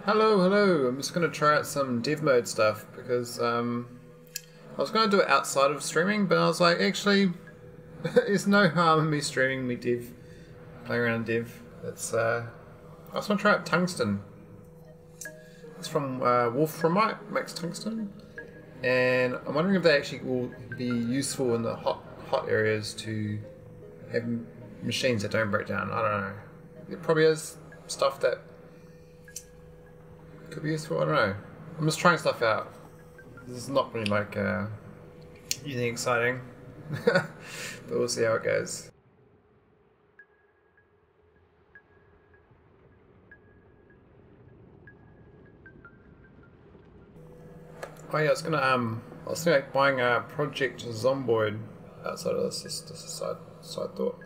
Hello, hello. I'm just going to try out some dev mode stuff because I was going to do it outside of streaming, but I was like, actually, there's no harm in me streaming me dev, playing around in dev. It's I just want to try out tungsten. It's from Wolframite, makes tungsten, and I'm wondering if they actually will be useful in the hot areas to have machines that don't break down. I don't know. It probably is stuff that could be useful, I don't know. I'm just trying stuff out. This is not really like anything exciting, but we'll see how it goes. Oh yeah, I was thinking like buying a Project Zomboid outside of this. Just a side thought,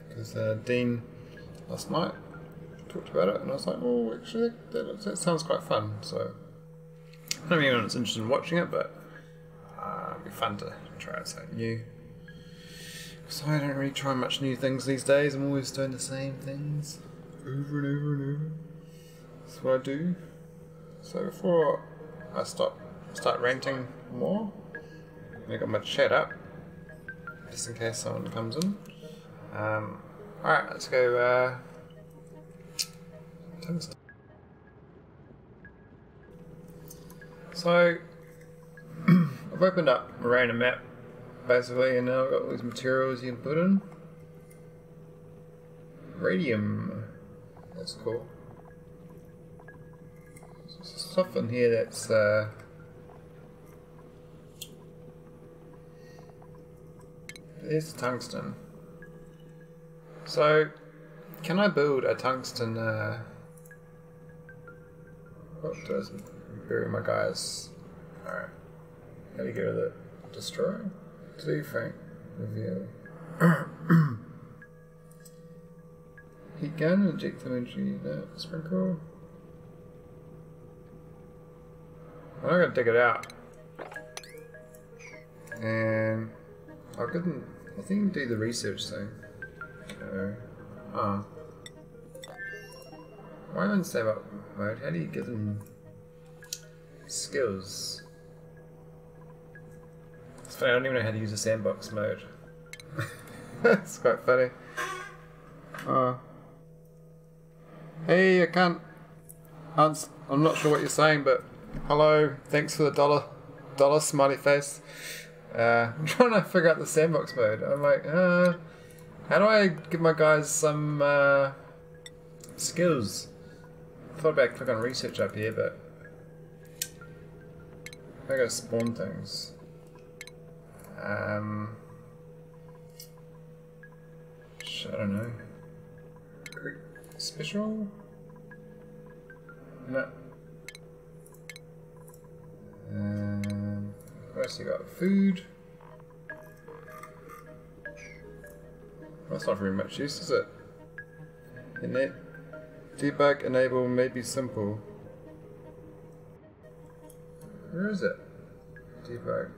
because Dean last night talked about it, and I was like, oh, actually, that sounds quite fun. So, I don't know if anyone's interested in watching it, but it'd be fun to try out something new. Because I don't really try much new things these days. I'm always doing the same things over and over and over. That's what I do. So before I start ranting more, I got my chat up, just in case someone comes in. Alright, let's go tungsten. So I've opened up a random map basically, and now I've got all these materials you can put in. Radium, that's cool. There's stuff in here that's there's tungsten. So can I build a tungsten what does bury my guys? Alright. How do you get rid of it? Destroy? Defang. Reveal. Heat gun, inject some energy, no, sprinkle. I'm not gonna dig it out. And I think you can do the research thing. Why on save up mode? How do you get them skills? It's funny, I don't even know how to use a sandbox mode. It's quite funny. Hey, I can't. I'm not sure what you're saying, but hello. Thanks for the dollar smiley face. I'm trying to figure out the sandbox mode. I'm like, how do I give my guys some skills? I thought about click on research up here, but I gotta spawn things. I don't know. Special? No. What else you got? Food. That's not very much use, is it? Innate. Debug enable may be simple. Where is it? Debug.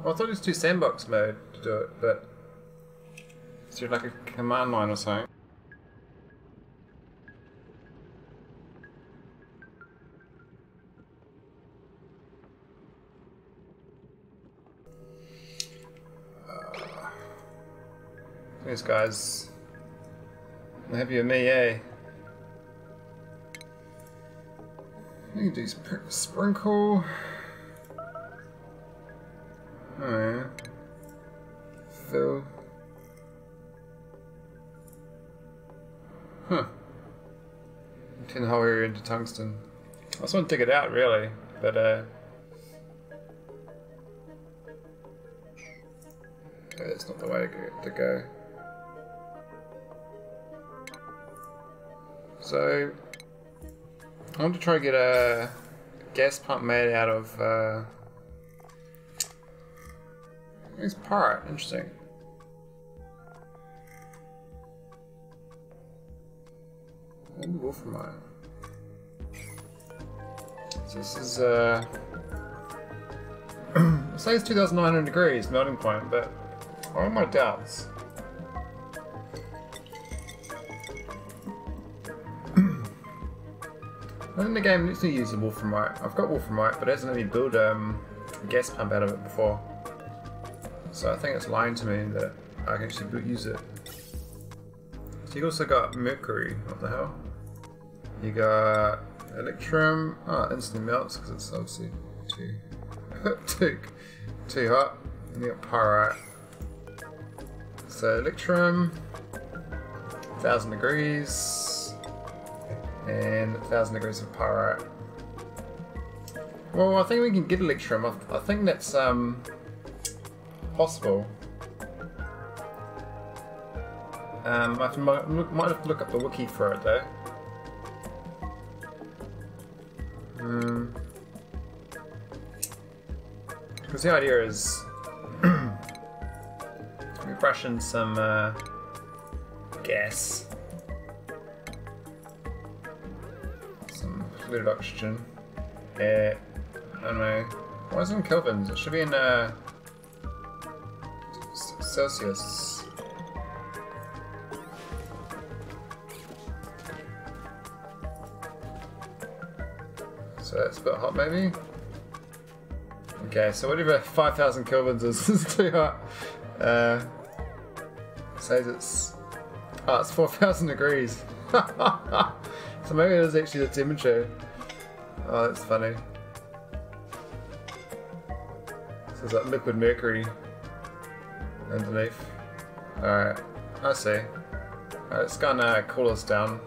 Well, I thought it was sandbox mode to do it, but is there like a command line or something? These guys are happy with me, eh? You can do sprinkle. Oh yeah. Fill. Huh. Turn the whole area into tungsten. I just want to dig it out really, but that's not the way to go. So I want to try to get a gas pump made out of it's pirate, interesting. And Wolframite. So this is Say it's 2,900 degrees melting point, but I have my doubts. I think the game needs to use the wolframite. I've got wolframite, but it hasn't let me build a gas pump out of it before. So I think it's lying to me that I can actually use it. So you also got mercury. What the hell? You got electrum. Oh, it instantly melts because it's obviously too hot. And you got pyrite. So electrum, 1000 degrees, and 1000 degrees of pyrite. Well, I think we can get electrum. I think that's possible. I might have to look up the wiki for it though. Because the idea is we brush in some gas, some fluid oxygen, air. I don't know. Why is it in kelvins? It should be in Celsius. So that's a bit hot, maybe. Okay, so whatever 5,000 kelvins is too hot. Says it's 4,000 degrees. So maybe it is actually the temperature. Oh, that's funny. So there's like liquid mercury underneath. Alright, I see. Alright, it's gonna cool us down.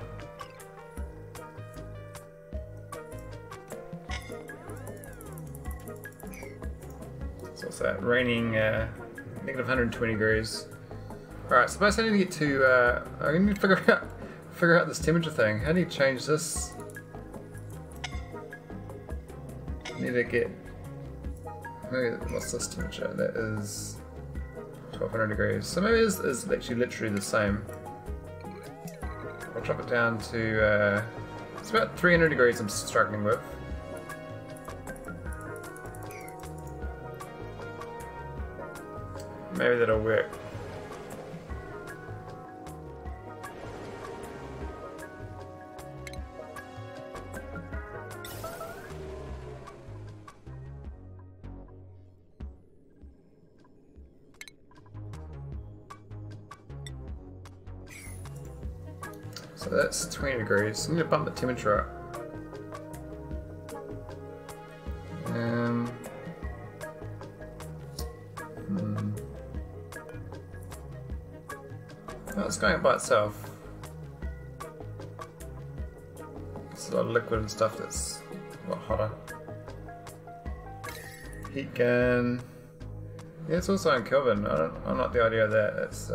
So what's that? Raining negative 120 degrees. Alright, so basically I need to get to I need to figure out this temperature thing. How do you change this? I need to get maybe what's this temperature? That is 1200 degrees. So maybe this is actually literally the same. I'll drop it down to it's about 300 degrees I'm struggling with. Maybe that'll work. So that's 20 degrees. I'm going to bump the temperature up. Oh, it's going up by itself. It's a lot of liquid and stuff that's a lot hotter. Heat gun. Yeah, it's also in Kelvin. I don't like the idea of that. It's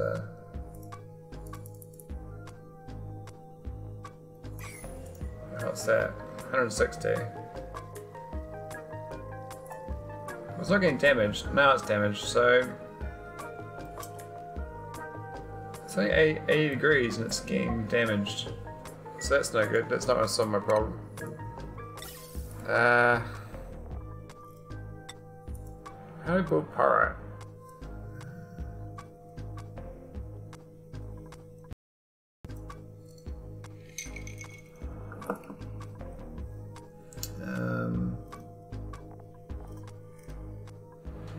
what's that? 160. It's not getting damaged. Now it's damaged, so it's only 80 degrees and it's getting damaged. So that's no good. That's not going to solve my problem. How do we build pyrite?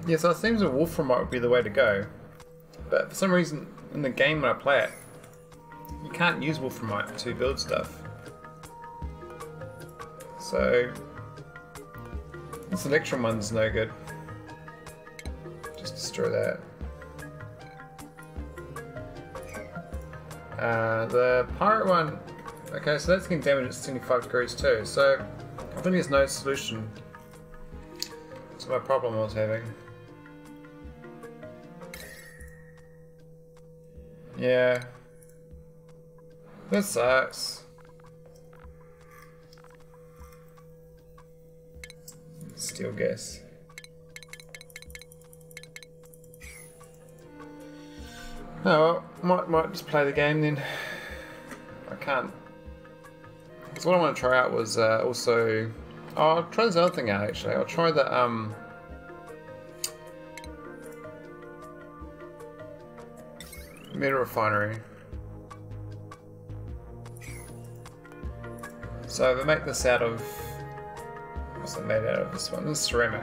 Yeah, so it seems a wolframite would be the way to go. But for some reason, in the game when I play it, you can't use wolframite to build stuff. So this electrum one's no good. Just destroy that. The pirate one, okay, so that's getting damaged at 75 degrees too. So I think there's no solution to my problem I was having. Yeah, that sucks. Steel gas. Oh well, might just play the game then. I can't. Because what I want to try out was also. Oh, I'll try this other thing out actually. I'll try the Metal refinery. So if I make this out of... What's it made out of, this one? This is ceramic.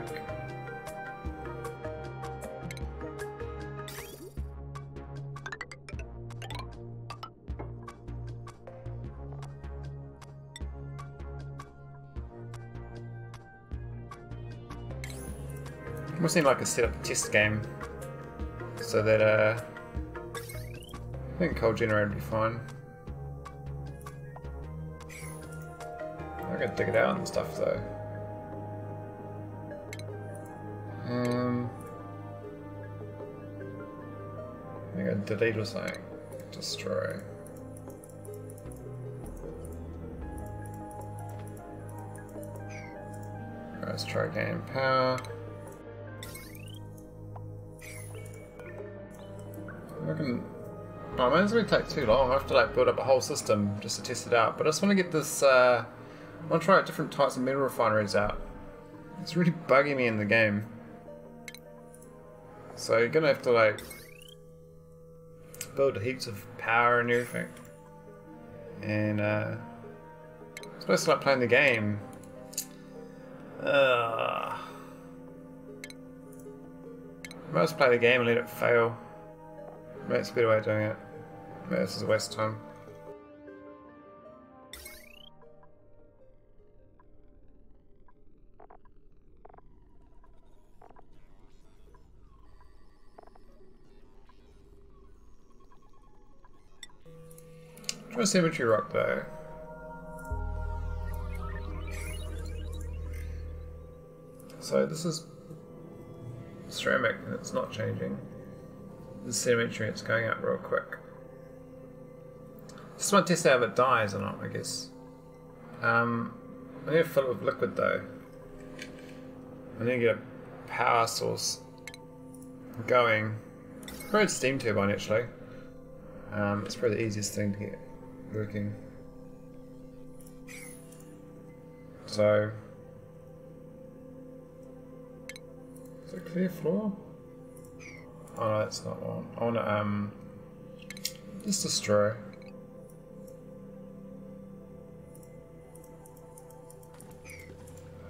Almost seem like a set up a test game. So that I think coal generator would be fine. I gotta dig it out and stuff though. I think I delete or something. Destroy. Alright, let's try gain power. I reckon. Oh man, it's gonna take too long. I have to like build up a whole system just to test it out. But I just want to get this. I want to try out different types of metal refineries out. It's really bugging me in the game. So you're gonna have to like build heaps of power and everything. And I'm supposed to like playing the game. I might just play the game and let it fail. Maybe it's a better way of doing it. Maybe this is a waste of time. Try a symmetry rock though. So this is ceramic and it's not changing. The symmetry, it's going up real quick. Just want to test out if it dies or not, I guess. I need to fill it with liquid though. I need to get a power source going. Probably a steam turbine actually. It's probably the easiest thing to get working. So, is it clear floor? Oh no, that's not one. I wanna just destroy.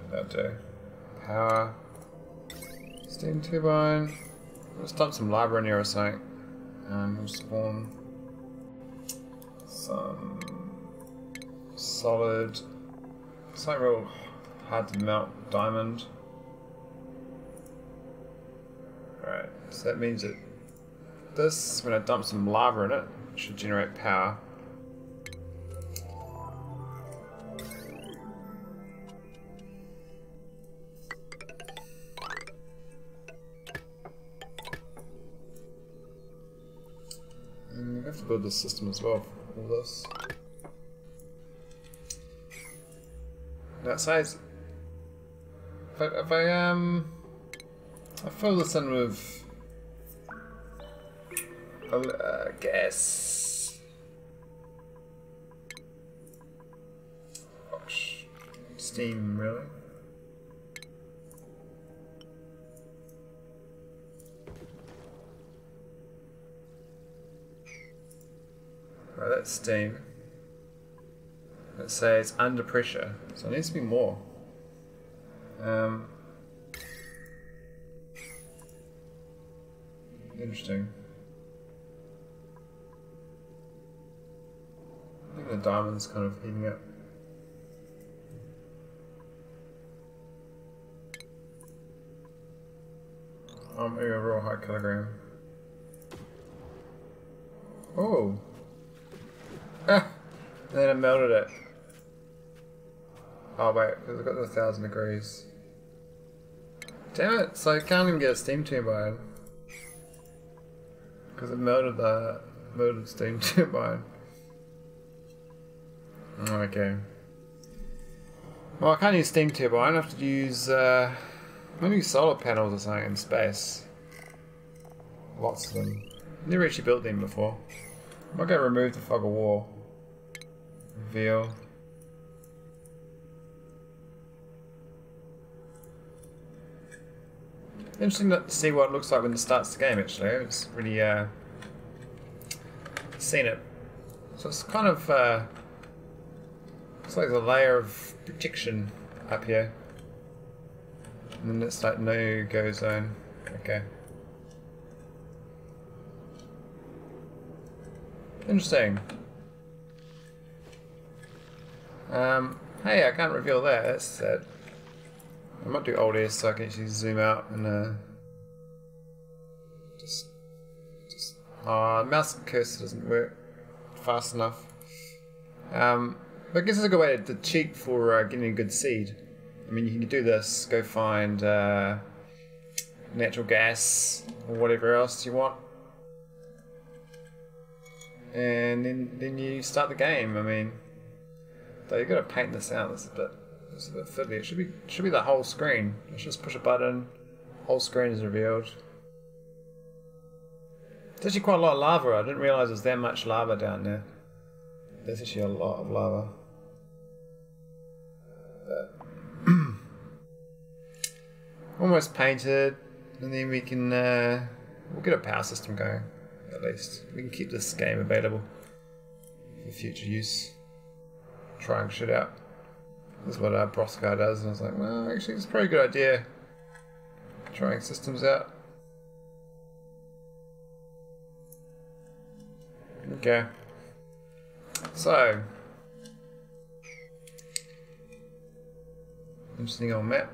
That'll do. Power. Steam turbine. Let's dump some lava in here or something. We'll spawn some solid, something real hard to melt diamond. Alright, so that means that this, when I dump some lava in it, should generate power. And we have to build this system as well for all this. Now it says if I fill this in with gas. Gosh, steam really. Right, that's steam. It says under pressure, so it needs to be more. Interesting. I think the diamond's kind of heating up. I'm a real high kilogram. Oh! Ah! And then I melted it. Oh wait, because I've got the 1000 degrees. Damn it, so I can't even get a steam turbine. Because it melted the steam turbine. Okay. Well, I can't use steam turbine, I have to use maybe solar panels or something in space. Lots of them. Never actually built them before. I might go remove the fog of war. Reveal. Interesting to see what it looks like when it starts the game actually. It's really seen it. So it's kind of it's like a layer of protection up here, and then it's like no-go zone. Okay. Interesting. Hey, I can't reveal that. That's sad. I might do Alt S so I can actually zoom out and just mouse cursor doesn't work fast enough. But I guess it's a good way to cheat for getting a good seed. I mean, you can do this, go find natural gas or whatever else you want, and then you start the game. I mean, though you've got to paint this out. It's a bit fiddly. It should be the whole screen. Let's just push a button. Whole screen is revealed. There's actually quite a lot of lava. I didn't realise there's that much lava down there. There's actually a lot of lava. Almost painted, and then we can we'll get a power system going. At least we can keep this game available for future use. Trying shit out. This is what our Broscar does, and I was like, well, actually, it's a pretty good idea. Trying systems out. Okay. So, interesting old map.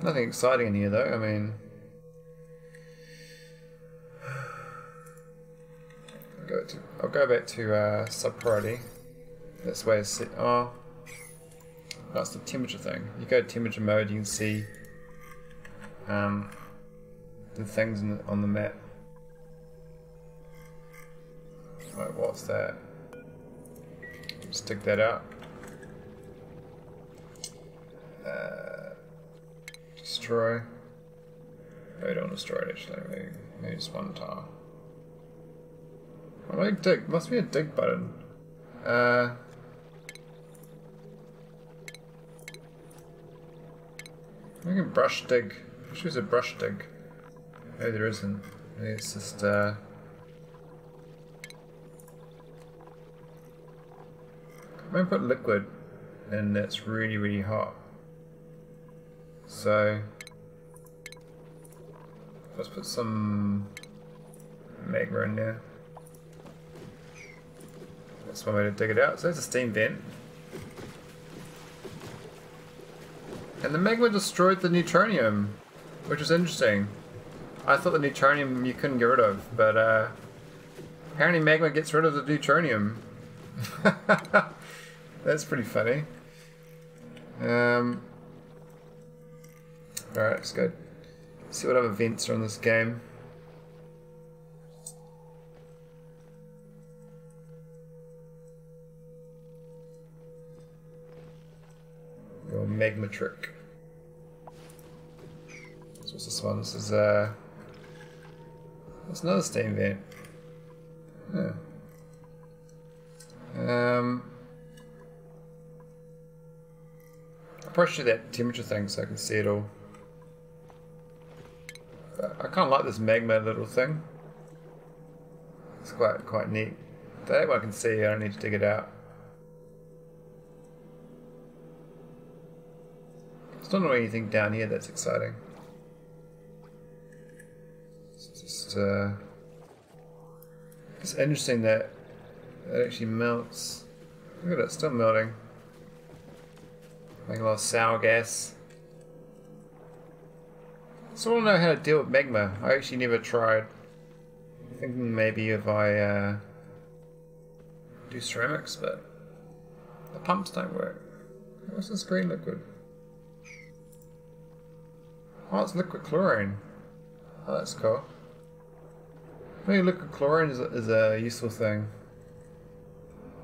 Nothing exciting in here though. I mean, I'll go back to sub priority. That's where it's set. Oh, that's the temperature thing. You go to temperature mode, you can see the things on the map. Right, what's that? Stick that out. Destroy. No, you don't want to destroy it actually. Maybe just one tile. Oh, like dig. Must be a dig button. We can brush dig. I should use a brush dig. Maybe there isn't. Maybe it's just I'm going to put liquid and that's really, really hot. So let's put some magma in there. That's one way to dig it out. So there's a steam vent. And the magma destroyed the neutronium, which is interesting. I thought the neutronium you couldn't get rid of, but apparently magma gets rid of the neutronium. That's pretty funny. Alright, let's go see what other vents are on this game. Your magma trick. So what's this one? This is that's another steam vent. Yeah. I'll probably show that temperature thing so I can see it all. But I kind of like this magma little thing. It's quite neat. That one I can see. I don't need to dig it out. There's not anything down here that's exciting. It's just it's interesting that it actually melts. Look at it, it's still melting. Making a lot of sour gas. So I want to know how to deal with magma. I actually never tried. I'm thinking maybe if I do ceramics, but the pumps don't work. What's this green liquid? Oh, it's liquid chlorine. Oh, that's cool. Maybe liquid chlorine is a useful thing.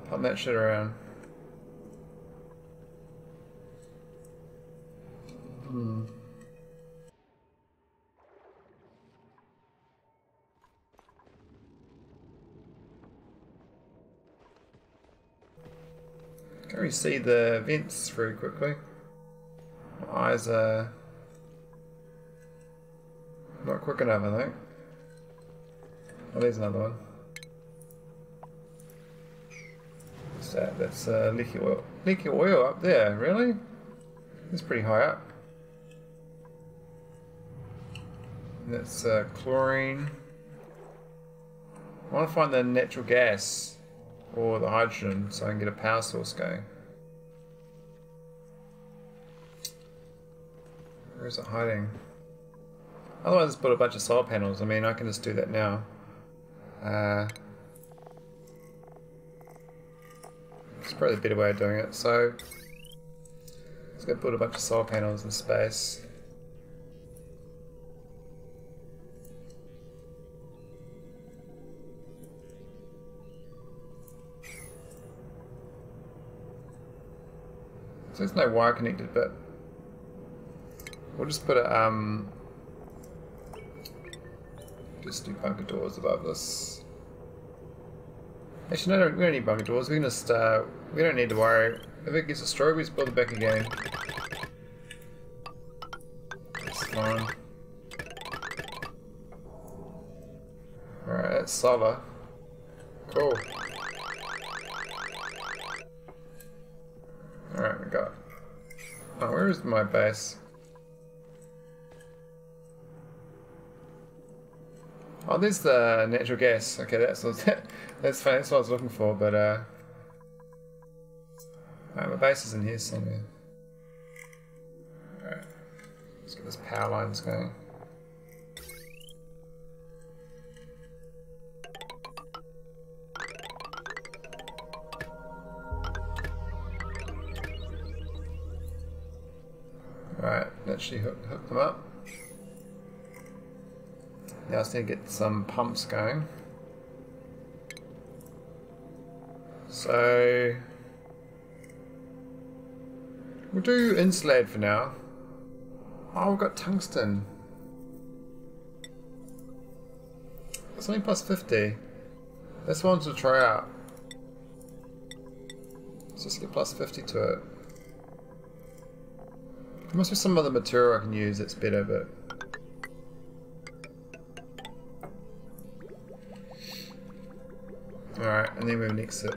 Pump that shit around. Can't really see the vents very quickly. My eyes are not quick enough, I think. Oh, there's another one. What's that? That's leaky oil. Leaky oil up there, really? It's pretty high up. And that's chlorine. I want to find the natural gas or the hydrogen so I can get a power source going. Where is it hiding? Otherwise, let's put a bunch of solar panels. I mean, I can just do that now. It's probably a better way of doing it. So, let's go put a bunch of solar panels in space. So there's no wire connected, but we'll just put a just do bunker doors above this. Actually, no, we don't need bunker doors. We can just we don't need to worry. If it gets destroyed, we just build it back again. That's fine. Alright, that's solar. Cool. Alright, we got. Oh, where is my base? Oh, there's the natural gas. Okay, that's fine. That's what I was looking for. But my base is in here somewhere. Alright, let's get this power lines going. Alright, actually hook them up. Now I just need to get some pumps going. So we'll do insulated for now. Oh, we've got tungsten. It's only plus 50. This one's to try out. Let's just get plus 50 to it. There must be some other material I can use that's better, but alright, and then we have an exit.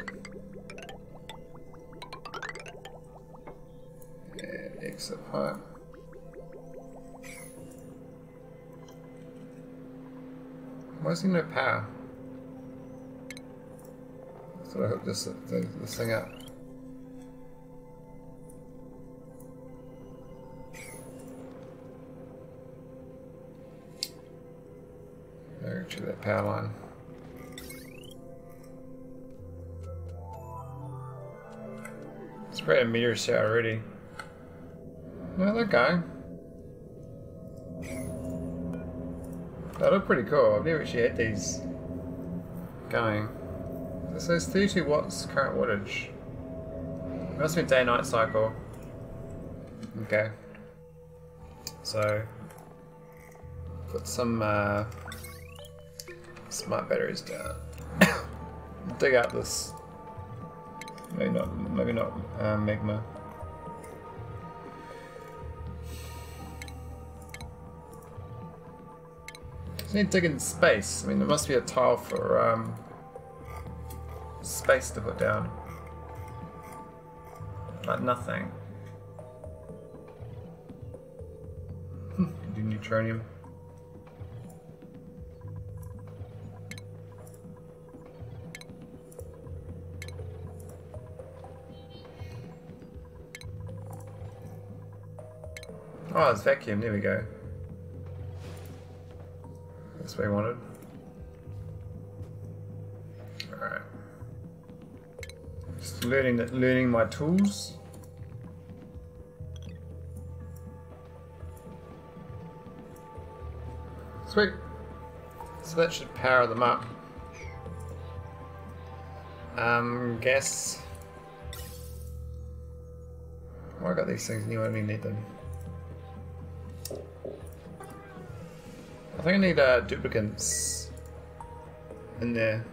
And exit pipe. Why is there no power? So I hook this thing up. Check that power line. It's probably a meteor shower already. No, they're going. They look pretty cool. I've never actually had these going. It says 32 watts current wattage. It must be a day-night cycle. Okay. So put some smart batteries down. Dig out this. Maybe not magma. So you need to dig in space. I mean, there must be a tile for space to put down. Like nothing. Do neutronium. Oh, it's vacuum. There we go. That's what I wanted. Alright. Just learning my tools. Sweet. So that should power them up. Gas. Oh, I got these things and you only need them. I think I need duplicates in there.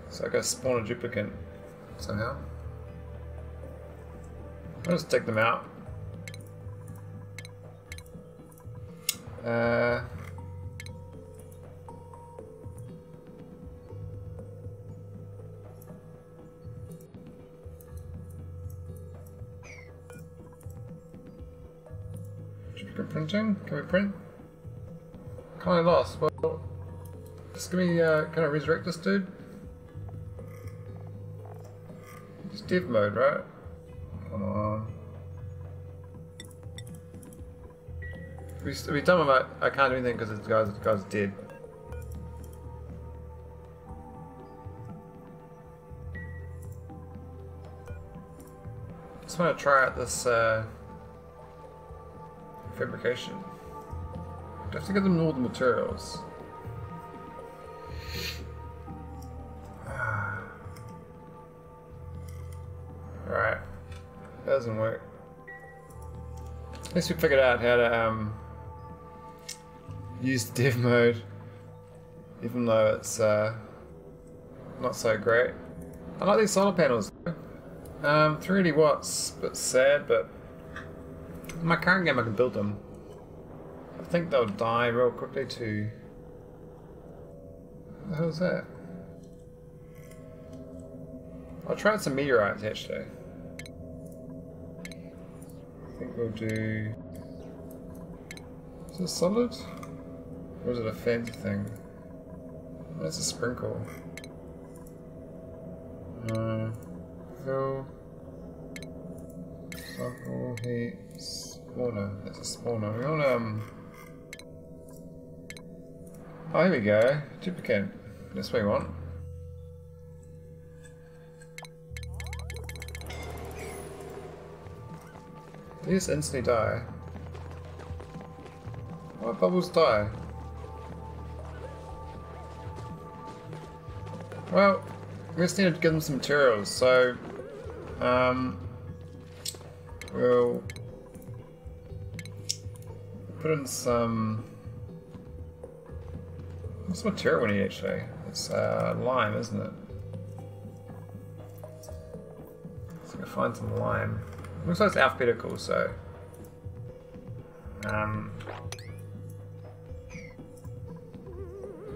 So I gotta spawn a duplicate somehow. I'll just take them out. Printing? Can we print? Kinda lost. Well, just give me, can I resurrect this dude? It's dev mode, right? Come on. If we done with it, I can't do anything because the guy's dead. Just want to try out this fabrication. I have to give them all the materials. Right, that doesn't work. At least we figured out how to use dev mode, even though it's not so great. I like these solar panels. 380 watts, a bit sad, but in my current game I can build them. I think they'll die real quickly too. What the hell is that? I'll try out some meteorites actually. I think we'll do... Is it solid? Or is it a fancy thing? That's a sprinkle. Fill. Sample heat. Spawner. That's a spawner. We want oh, here we go. Duplicate. That's what we want. They just instantly die. Why bubbles die? Well, we just need to give them some materials, so we'll put in some... What's the material we need actually? It's lime, isn't it? So we'll find some lime. Looks like it's alphabetical, so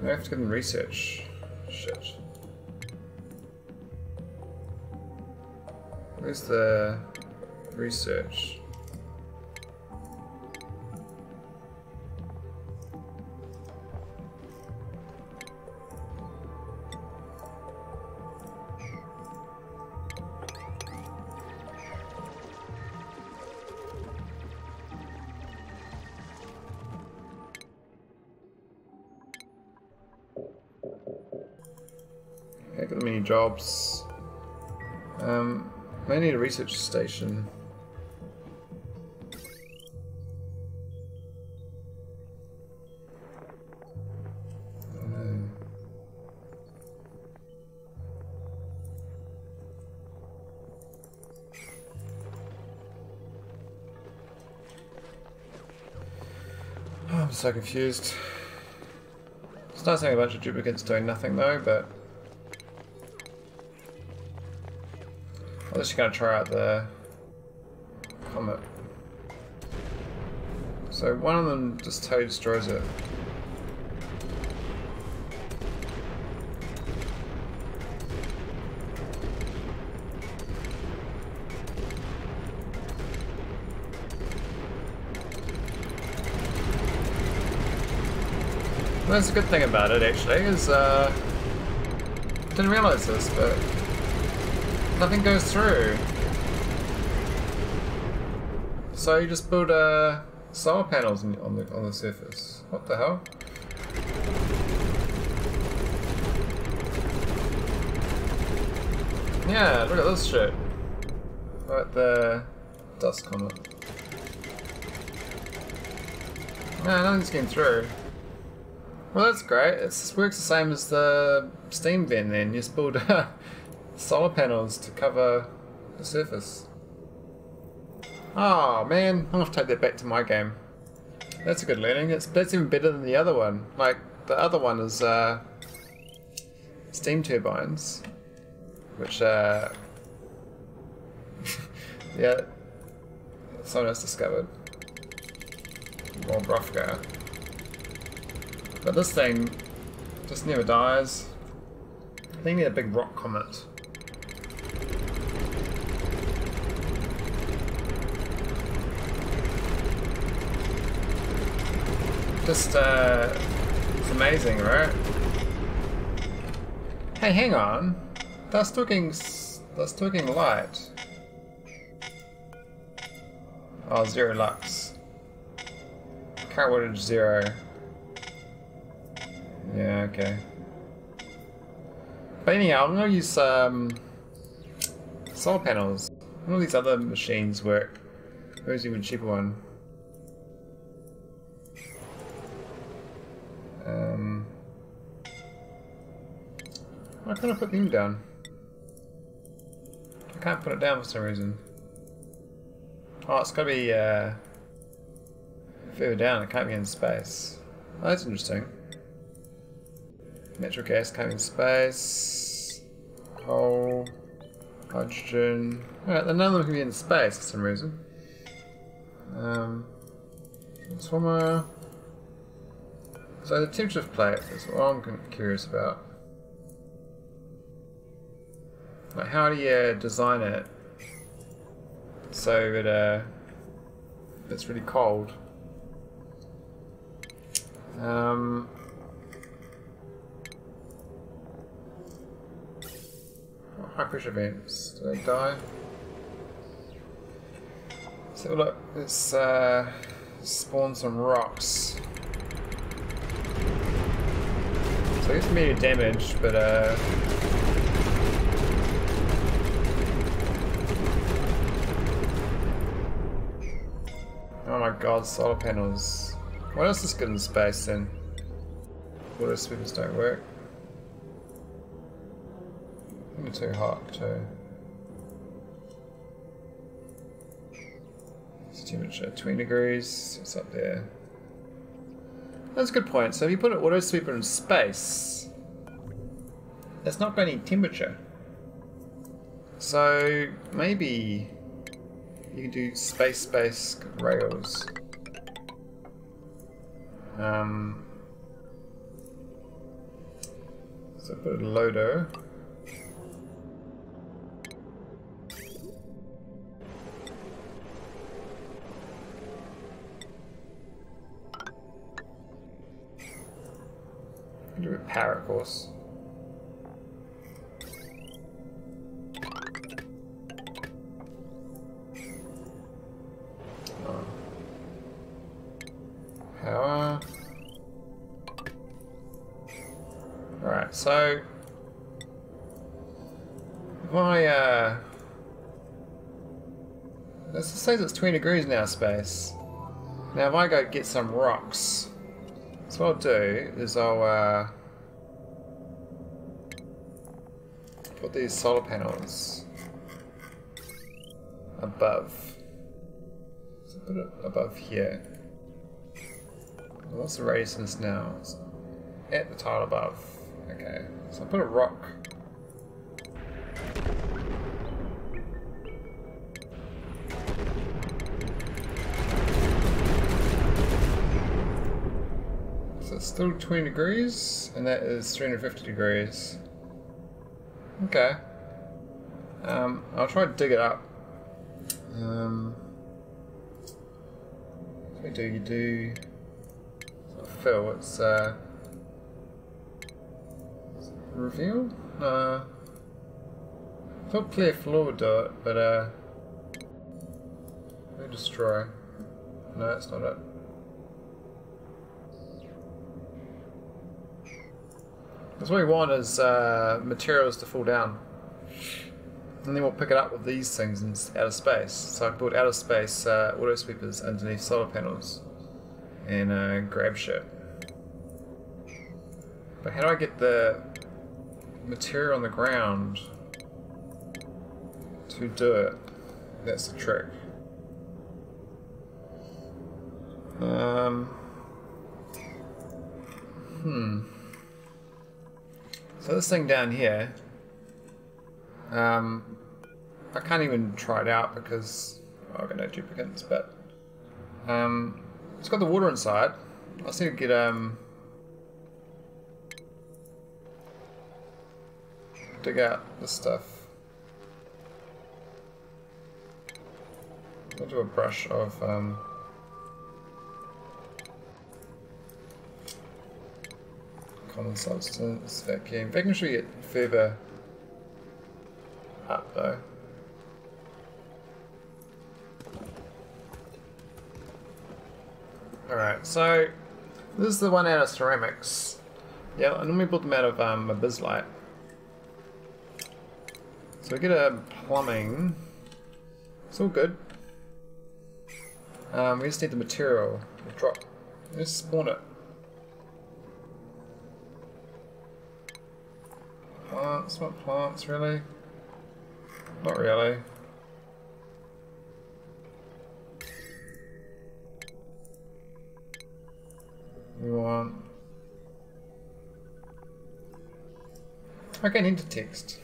we have to give them research. Shit. Where's the research? Heck of many jobs. I need a research station. Oh, I'm so confused. It's nice having a bunch of duplicates doing nothing though, but I'm just going to try out the comet. So one of them just totally destroys it. Well, that's a good thing about it actually, is didn't realise this, but nothing goes through. So you just build solar panels on the surface. What the hell? Yeah, look at this shit. Right there, dust comet. No, nothing's getting through. Well, that's great. It works the same as the steam vent. Then you just build solar panels to cover the surface. Oh man, I'm gonna have to take that back to my game. That's a good learning. That's even better than the other one. Like, the other one is steam turbines, which yeah, someone else discovered. More rough guy. But this thing just never dies. I think you need a big rock comet. Just, it's amazing, right? Hey, hang on. That's talking light. Oh, 0 lux. Current wattage 0. Yeah, okay. But anyhow, I'm gonna use solar panels. All these other machines work. Where's even a cheaper one? Why can't I put them down? I can't put it down for some reason. Oh, it's gotta be further down. It can't be in space. Oh, that's interesting. Natural gas can't be in space. Coal, hydrogen. Alright, then none of them can be in space for some reason. Transformer. So the temperature plate is what I'm curious about. Like, how do you design it so that it's really cold? High pressure vents. Do they die? So look, let's spawn some rocks. So I guess immediate damage, but oh my god, solar panels. What else is good in space then? Water sweepers don't work. They're too hot too. It's temperature 20 degrees, it's up there. That's a good point. So if you put an auto sweeper in space, that's not going to need temperature. So maybe you can do space-based rails. So put a loader. Do a power, of course. Power. Alright, so if I let's just say it's 20 degrees now space. Now if I go get some rocks, so what I'll do is I'll put these solar panels above. So put it above here. What's the radius in this now? It's at the tile above. Okay, so I'll put a rock. So it's still 20 degrees, and that is 350 degrees. Okay. I'll try to dig it up. What do you do? It's not fill, it's reveal? I thought clear floor would do it, but maybe destroy. No, that's not it. Because what we want is materials to fall down. And then we'll pick it up with these things in outer space. So I can put outer space auto sweepers underneath solar panels and grab shit. But how do I get the material on the ground to do it? That's the trick. So this thing down here, I can't even try it out because I've got no duplicates, but it's got the water inside. I just need to get dig out this stuff. I'll do a brush of common substance, vacuum. Vacuum should get further up though. Alright, so this is the one out of ceramics. Yeah, I normally build them out of abysmalite. So we get a plumbing. It's all good. We just need the material. We'll drop. Let's spawn it. Plants? What plants, really? Not really. We want... Okay, need to text.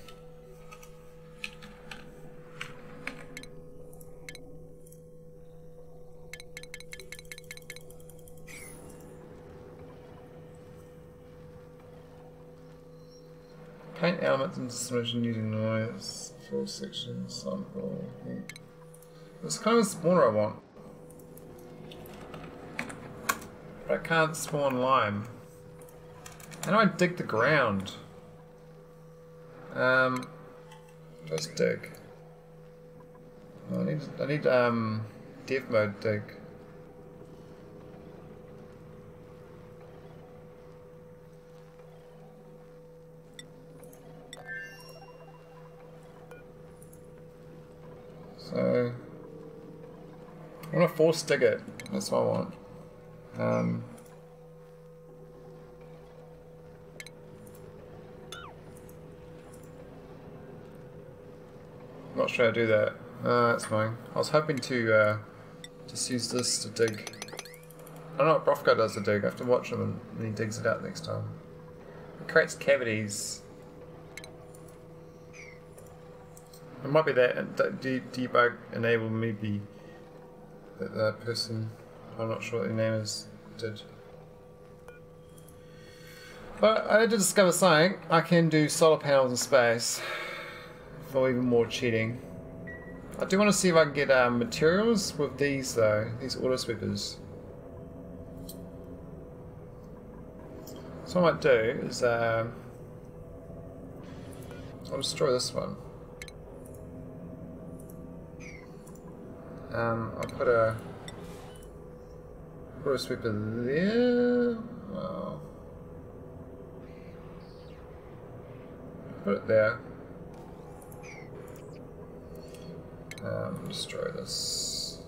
Paint elements into solution using noise. Full section, sample, heat. It's kind of a spawner I want. But I can't spawn lime. How do I dig the ground? Just dig. I need dev mode dig. So I want to force dig it. That's what I want. Not sure how to do that. That's fine. I was hoping to just use this to dig. I don't know what Brofka does to dig. I have to watch him when he digs it out next time. It creates cavities. It might be that debug enable maybe that the person, I'm not sure what their name is, did. But I did discover something. I can do solar panels in space for even more cheating. I do want to see if I can get materials with these though, these auto sweepers. So what I might do is I'll destroy this one. I'll put a auto sweeper there. Well, put it there. Destroy this.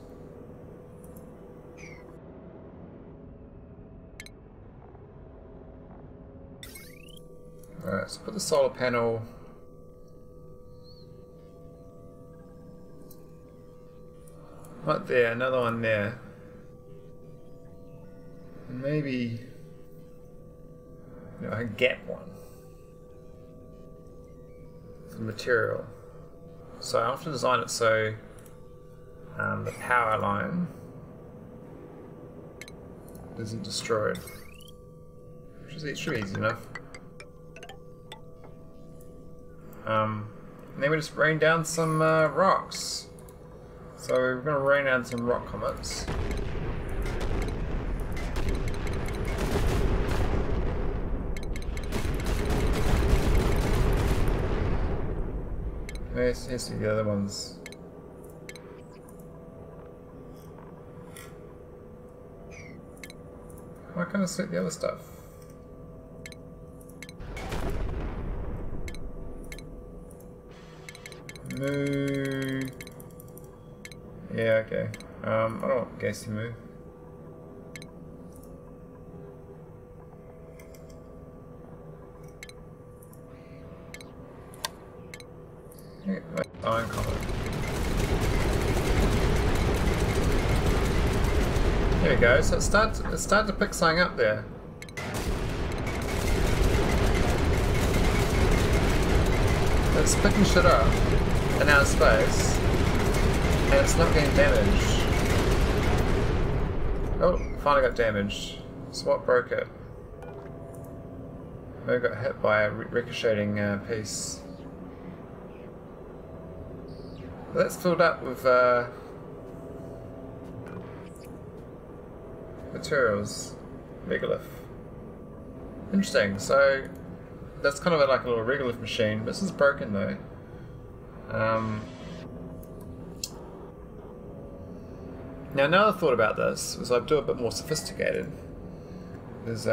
Alright, so put the solar panel right there, another one there. And maybe I can get one for material. So I have to design it so the power line isn't destroyed. It should be easy enough. And then we just rain down some rocks. So we're going to rain down some rock comets. Here's the other ones. Why can't I select the other stuff? Move. Yeah, okay. I don't want gas to move. Iron comet. There we go. So it started to pick something up there. It's picking shit up in outer space, and it's not getting damaged. Oh, finally got damaged. So what broke it? Maybe got hit by a ricocheting piece. That's filled up with materials. Megalith. Interesting. So that's kind of like a little regolith machine. This is broken though. Now another thought about this was I'd do a bit more sophisticated. There's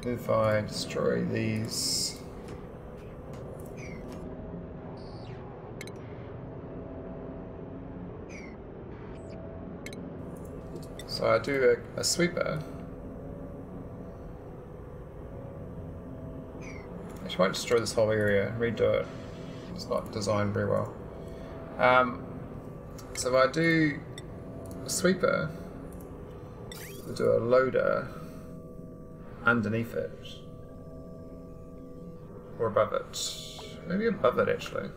if I destroy these. So I do a sweeper. Actually, I won't destroy this whole area, redo it. It's not designed very well. So if I do a sweeper, I'll do a loader underneath it. Or above it. Maybe above it actually.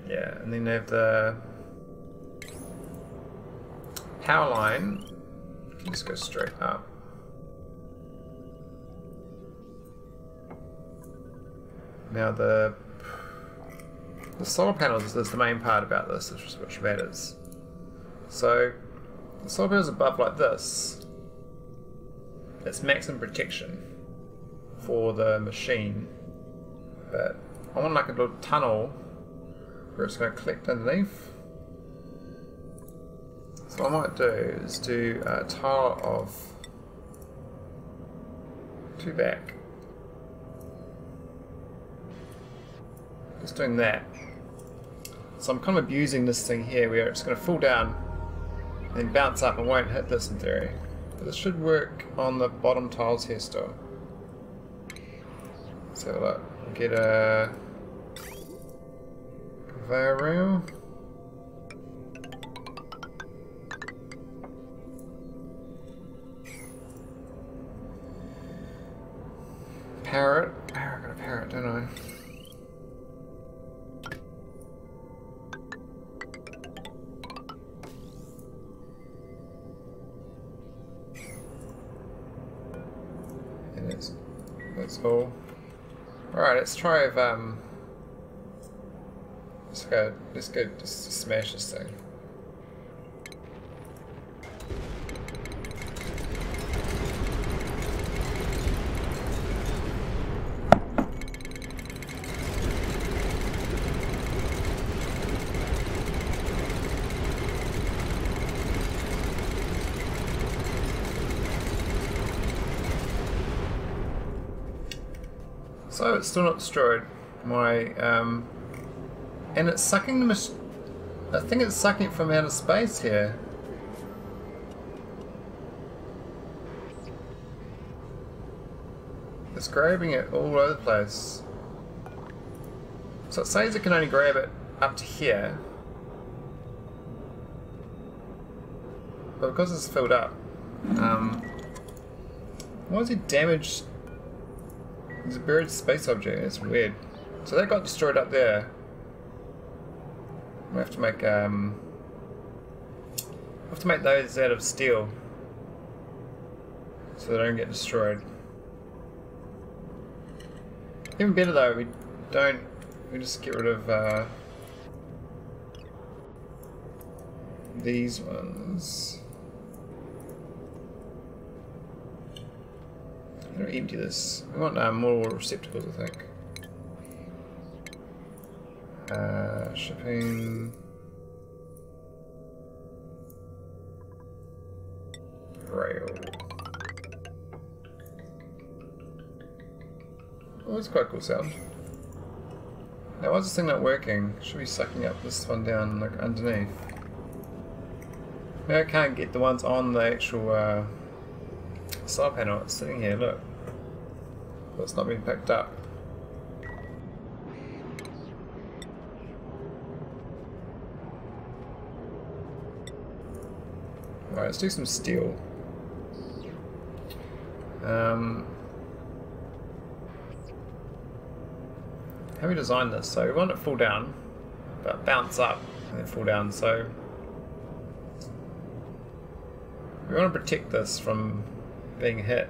Yeah, and then they have the power line. Can just go straight up. Now the solar panels is the main part about this, which matters. So the solar panels above like this, it's maximum protection for the machine, but I want like a little tunnel where it's going to collect underneath. So what I might do is do a tile of 2 back. Just doing that. So I'm kind of abusing this thing here where it's going to fall down and then bounce up and won't hit this in theory. But this should work on the bottom tiles here still. So look, get a conveyor rail. Power it. I've got to power it, don't I? That's all. Alright, let's try if let's go just smash this thing. So it's still not destroyed. And it's sucking the I think it's sucking it from outer space here. It's grabbing it all over the place. So it says it can only grab it up to here. But because it's filled up, why is it damaged? There's a buried space object. It's weird. So that got destroyed up there. We have to make those out of steel, so they don't get destroyed. Even better though, we just get rid of these ones. I'm going to empty this. We want more receptacles, I think. Shipping. Rail. Oh, that's quite a cool sound. Now, why is this thing not working? Should be sucking up this one down, like, underneath. Maybe I can't get the ones on the actual solar panel. It's sitting here, look. But it's not being picked up. Alright, let's do some steel. How we design this? So we want it to fall down, but bounce up and then fall down. So we want to protect this from being hit.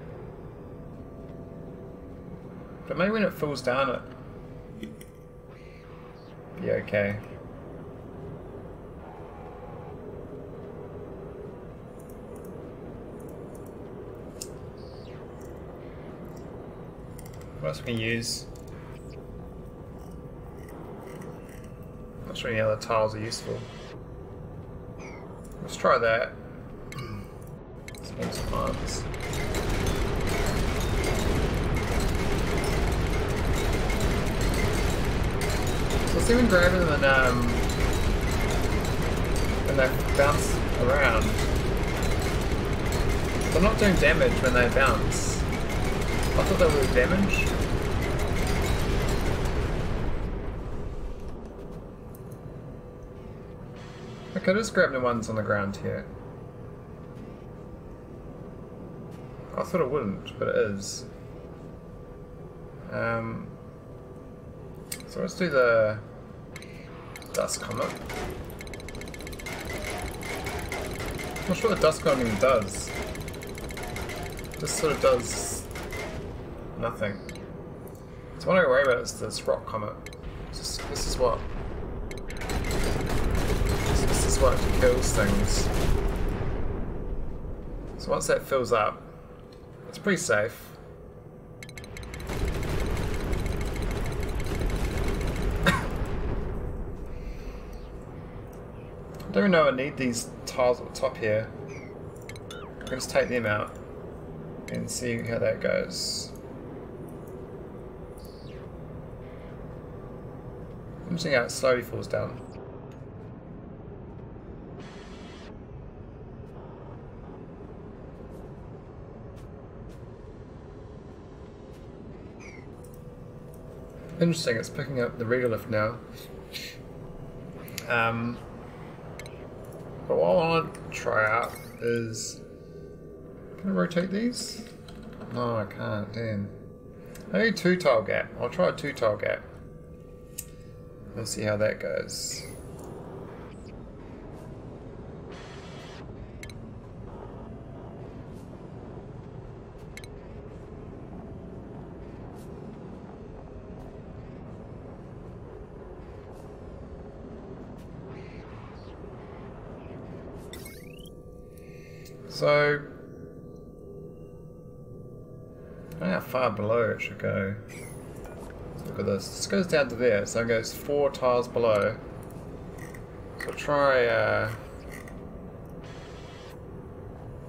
But maybe when it falls down it be okay. What else we can use? Not sure any other tiles are useful. Let's try that. Spend some arms. So it's even greater than when they bounce around. They're not doing damage when they bounce. I thought they would do damage. Okay, just grab the ones on the ground here. I thought it wouldn't, but it is. So let's do the dust comet. I'm not sure what the dust comet even does. Just sort of does nothing. So what I worry about is this rock comet. This is what kills things. So once that fills up, it's pretty safe. I don't even know I need these tiles at the top here. I can just take them out and see how that goes. Interesting how it slowly falls down. Interesting, it's picking up the regolith now. But what I want to try out is... Can I rotate these? No, I can't, damn. Maybe 2 tile gap. I'll try a 2 tile gap. Let's see how that goes. So, I don't know how far below it should go. Let's look at this. This goes down to there, so it goes 4 tiles below. So try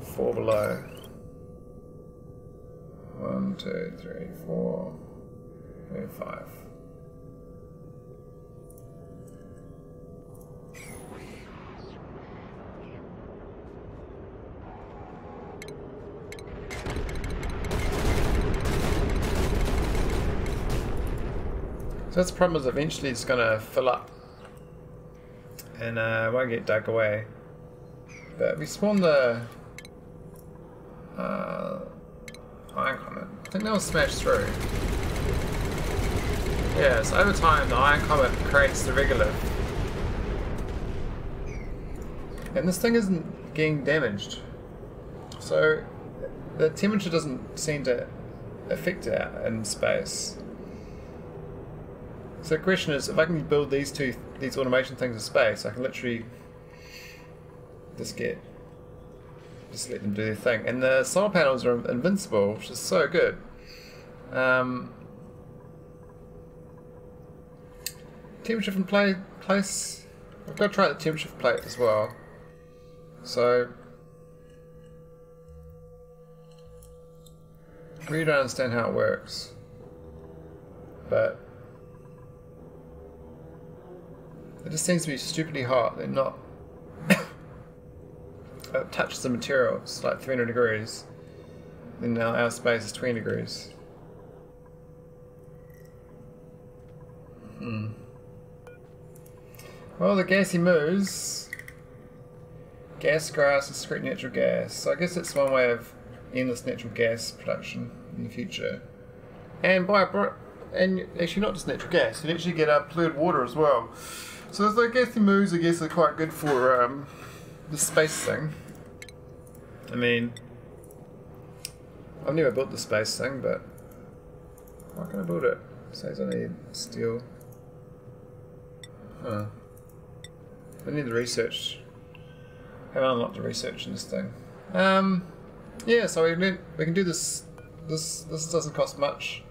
4 below. 1, 2, 3, 4, 5. So that's the problem, is eventually it's going to fill up and won't get dug away. But we spawn the iron comet. I think that'll smash through. Yeah, so over time the iron comet creates the regolith. And this thing isn't getting damaged. So the temperature doesn't seem to affect it in space. So the question is, if I can build these automation things in space, I can literally just let them do their thing. And the solar panels are invincible, which is so good. Temperature from place. I've got to try the temperature for plate as well. So I really don't understand how it works, but it just seems to be stupidly hot. They're not. It touches the material. It's like 300 degrees. Then now our space is 20 degrees. Well, the gassy moves. Gas, grass, and secret natural gas. So I guess it's one way of endless natural gas production in the future. And actually not just natural gas. You actually get polluted water as well. So the gassy moves, I guess, are quite good for the space thing. I mean, I've never built the space thing, but how can I build it? It says I need steel. Huh. I need the research. I haven't unlocked the research in this thing. Yeah, so we can do this. This doesn't cost much.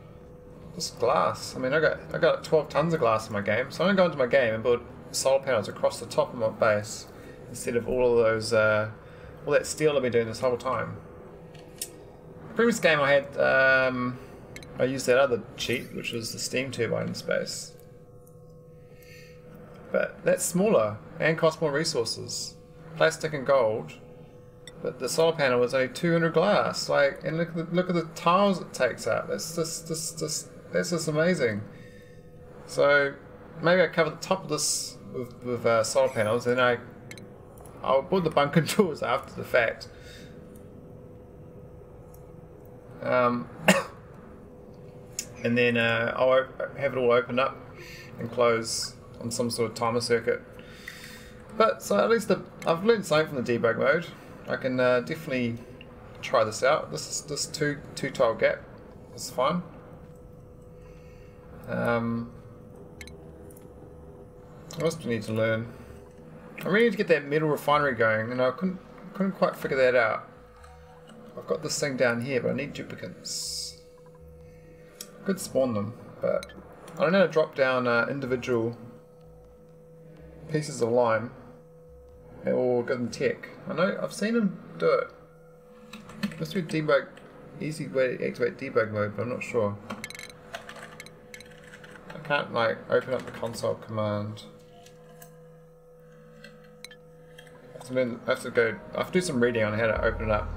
This glass. I mean, I got 12 tons of glass in my game, so I'm gonna go into my game and build solar panels across the top of my base instead of all of those, all that steel I've been doing this whole time. Previous game I had, I used that other cheat, which was the steam turbine in space. But that's smaller and costs more resources. Plastic and gold. But the solar panel was only 200 glass. Like, and look at the tiles it takes out. That's just amazing. So maybe I cover the top of this with solar panels, and I'll put the bunker doors after the fact. And then I'll have it all open up and close on some sort of timer circuit. But so at least I've learned something from the debug mode. I can definitely try this out. This two tile gap is fine. What else do we need to learn? I really need to get that metal refinery going, and I couldn't quite figure that out. I've got this thing down here, but I need duplicates. I could spawn them, but I don't know how to drop down individual pieces of lime or give them tech. I know I've seen them do it. Must be a debug, easy way to activate debug mode, but I'm not sure. I can't like open up the console command. I have to do some reading on how to open it up.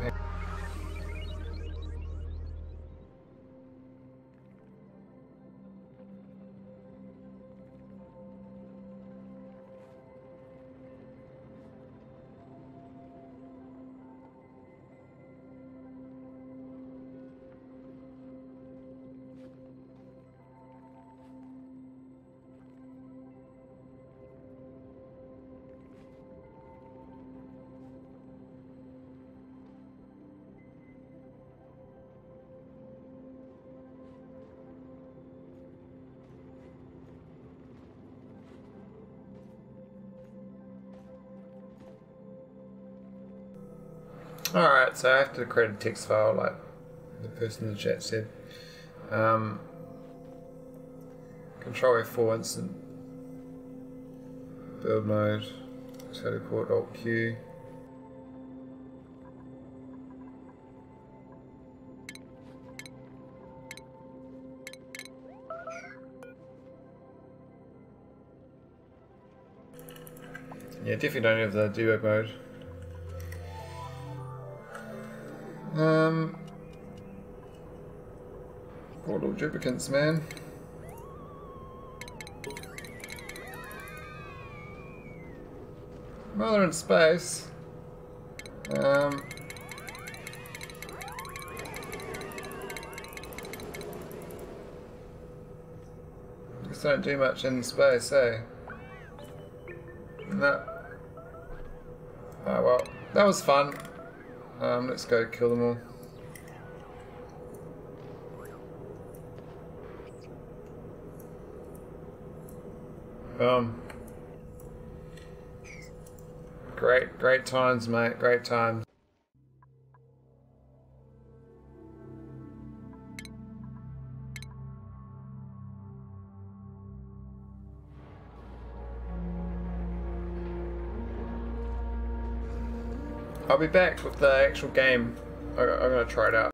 Alright, so I have to create a text file like the person in the chat said. Control F4 instant build mode, teleport Alt Q. Yeah, definitely don't have the debug mode. Poor little duplicates, man. Well, they're in space. I guess they don't do much in space, eh? No. Oh well, that was fun. Let's go kill them all. Great times, mate. Great times. I'll be back with the actual game. I'm gonna try it out.